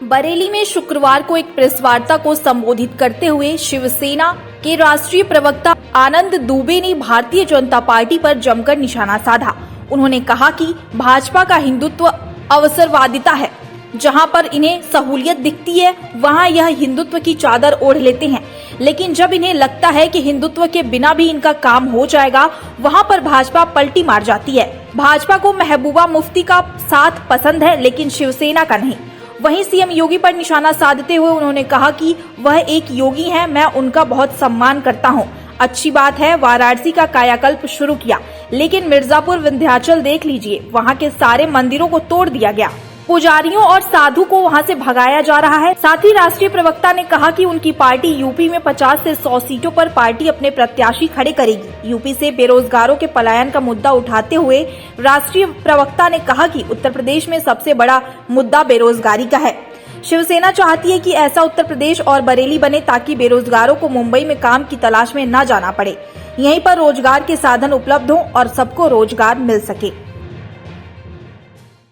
बरेली में शुक्रवार को एक प्रेस वार्ता को संबोधित करते हुए शिवसेना के राष्ट्रीय प्रवक्ता आनंद दुबे ने भारतीय जनता पार्टी पर जमकर निशाना साधा। उन्होंने कहा कि भाजपा का हिंदुत्व अवसरवादिता है। जहां पर इन्हें सहूलियत दिखती है वहां यह हिंदुत्व की चादर ओढ़ लेते हैं, लेकिन जब इन्हें लगता है कि हिंदुत्व के बिना भी इनका काम हो जाएगा, वहां पर भाजपा पलटी मार जाती है। भाजपा को महबूबा मुफ्ती का साथ पसंद है, लेकिन शिवसेना का नहीं। वहीं सीएम योगी पर निशाना साधते हुए उन्होंने कहा कि वह एक योगी हैं, मैं उनका बहुत सम्मान करता हूं। अच्छी बात है, वाराणसी का कायाकल्प शुरू किया, लेकिन मिर्जापुर विंध्याचल देख लीजिए, वहां के सारे मंदिरों को तोड़ दिया गया, पुजारियों और साधु को वहां से भगाया जा रहा है। साथ ही राष्ट्रीय प्रवक्ता ने कहा कि उनकी पार्टी यूपी में 50 से 100 सीटों पर पार्टी अपने प्रत्याशी खड़े करेगी। यूपी से बेरोजगारों के पलायन का मुद्दा उठाते हुए राष्ट्रीय प्रवक्ता ने कहा कि उत्तर प्रदेश में सबसे बड़ा मुद्दा बेरोजगारी का है। शिवसेना चाहती है कि ऐसा उत्तर प्रदेश और बरेली बने ताकि बेरोजगारों को मुंबई में काम की तलाश में न जाना पड़े, यहीं पर रोजगार के साधन उपलब्ध हों और सबको रोजगार मिल सके।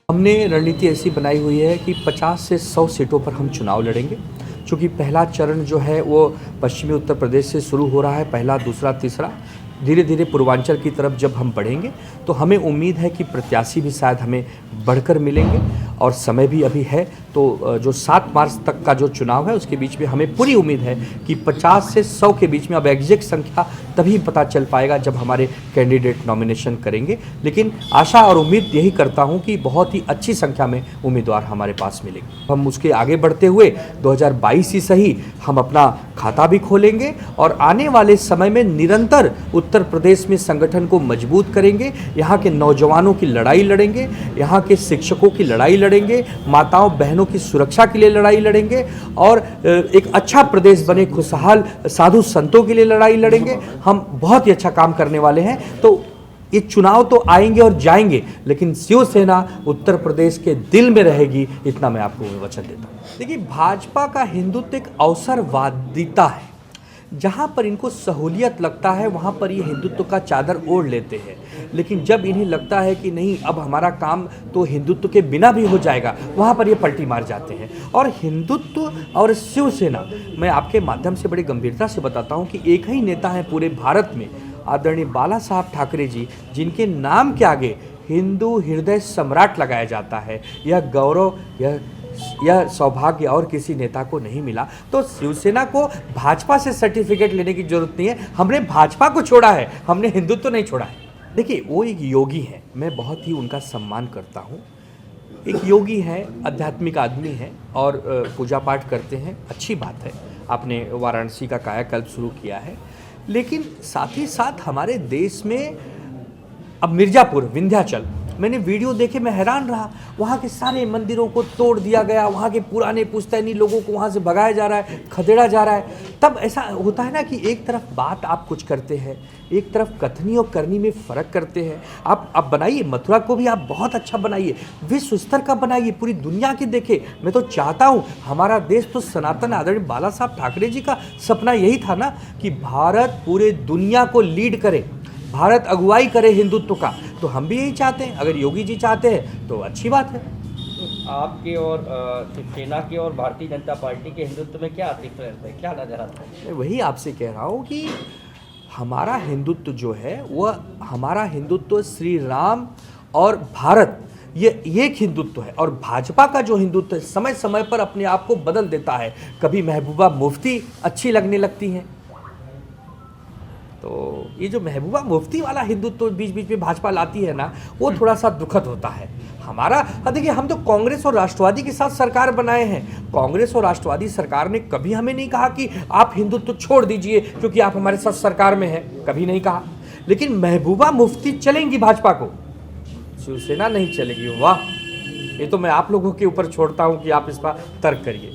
हमने रणनीति ऐसी बनाई हुई है कि 50 से 100 सीटों पर हम चुनाव लड़ेंगे। चूँकि पहला चरण जो है वो पश्चिमी उत्तर प्रदेश से शुरू हो रहा है, पहला, दूसरा, तीसरा। धीरे धीरे पूर्वांचल की तरफ जब हम बढ़ेंगे तो हमें उम्मीद है कि प्रत्याशी भी शायद हमें बढ़कर मिलेंगे और समय भी अभी है। तो जो 7 मार्च तक का जो चुनाव है उसके बीच में हमें पूरी उम्मीद है कि 50 से 100 के बीच में, अब एग्जैक्ट संख्या तभी पता चल पाएगा जब हमारे कैंडिडेट नॉमिनेशन करेंगे, लेकिन आशा और उम्मीद यही करता हूं कि बहुत ही अच्छी संख्या में उम्मीदवार हमारे पास मिलेंगे। हम उसके आगे बढ़ते हुए 2022 ही सही हम अपना खाता भी खोलेंगे और आने वाले समय में निरंतर उत्तर प्रदेश में संगठन को मजबूत करेंगे। यहाँ के नौजवानों की लड़ाई लड़ेंगे, यहाँ के शिक्षकों की लड़ाई लड़ेंगे, माताओं बहनों की सुरक्षा के लिए लड़ाई लड़ेंगे और एक अच्छा प्रदेश बने, खुशहाल साधु संतों के लिए लड़ाई लड़ेंगे। हम बहुत ही अच्छा काम करने वाले हैं। तो ये चुनाव तो आएंगे और जाएंगे, लेकिन शिवसेना उत्तर प्रदेश के दिल में रहेगी, इतना मैं आपको वचन देता हूँ। देखिए, भाजपा का हिंदुत्व एक अवसरवादिता है। जहाँ पर इनको सहूलियत लगता है वहाँ पर ये हिंदुत्व का चादर ओढ़ लेते हैं, लेकिन जब इन्हें लगता है कि नहीं, अब हमारा काम तो हिंदुत्व के बिना भी हो जाएगा, वहाँ पर ये पलटी मार जाते हैं। और हिंदुत्व और शिवसेना, मैं आपके माध्यम से बड़ी गंभीरता से बताता हूँ कि एक ही नेता है पूरे भारत में, आदरणीय बाला साहब ठाकरे जी, जिनके नाम के आगे हिंदू हृदय सम्राट लगाया जाता है। यह गौरव, यह सौभाग्य और किसी नेता को नहीं मिला। तो शिवसेना को भाजपा से सर्टिफिकेट लेने की जरूरत नहीं है। हमने भाजपा को छोड़ा है, हमने हिंदुत्व तो नहीं छोड़ा है। देखिए, वो एक योगी है, मैं बहुत ही उनका सम्मान करता हूँ। एक योगी है, आध्यात्मिक आदमी है और पूजा पाठ करते हैं, अच्छी बात है। आपने वाराणसी का कायाकल्प शुरू किया है, लेकिन साथ ही साथ हमारे देश में अब मिर्जापुर, विंध्याचल, मैंने वीडियो देखे, मैं हैरान रहा। वहाँ के सारे मंदिरों को तोड़ दिया गया, वहाँ के पुराने पुश्तैनी लोगों को वहाँ से भगाया जा रहा है, खदेड़ा जा रहा है। तब ऐसा होता है ना कि एक तरफ बात आप कुछ करते हैं, एक तरफ कथनी और करनी में फ़र्क करते हैं। आप बनाइए, मथुरा को भी आप बहुत अच्छा बनाइए, विश्व स्तर का बनाइए, पूरी दुनिया की देखे। मैं तो चाहता हूँ, हमारा देश तो सनातन आदरणीय बाला साहब ठाकरे जी का सपना यही था ना कि भारत पूरे दुनिया को लीड करे, भारत अगुवाई करे हिंदुत्व का। तो हम भी यही चाहते हैं। अगर योगी जी चाहते हैं तो अच्छी बात है। आपके और शिवसेना के और भारतीय जनता पार्टी के हिंदुत्व में क्या डिफरेंस है, क्या नजर आता है? मैं वही आपसे कह रहा हूँ कि हमारा हिंदुत्व जो है वह, हमारा हिंदुत्व श्री राम और भारत, ये एक हिंदुत्व है। और भाजपा का जो हिंदुत्व है समय समय पर अपने आप को बदल देता है। कभी महबूबा मुफ्ती अच्छी लगने लगती हैं, तो ये जो महबूबा मुफ्ती वाला हिंदुत्व बीच बीच में भाजपा लाती है ना, वो थोड़ा सा दुखद होता है। हमारा, देखिए, हम तो कांग्रेस और राष्ट्रवादी के साथ सरकार बनाए हैं। कांग्रेस और राष्ट्रवादी सरकार ने कभी हमें नहीं कहा कि आप हिंदुत्व छोड़ दीजिए क्योंकि आप हमारे साथ सरकार में हैं, कभी नहीं कहा। लेकिन महबूबा मुफ्ती चलेंगी भाजपा को, शिवसेना नहीं चलेगी। वाह, ये तो मैं आप लोगों के ऊपर छोड़ता हूँ कि आप इस पर तर्क करिए।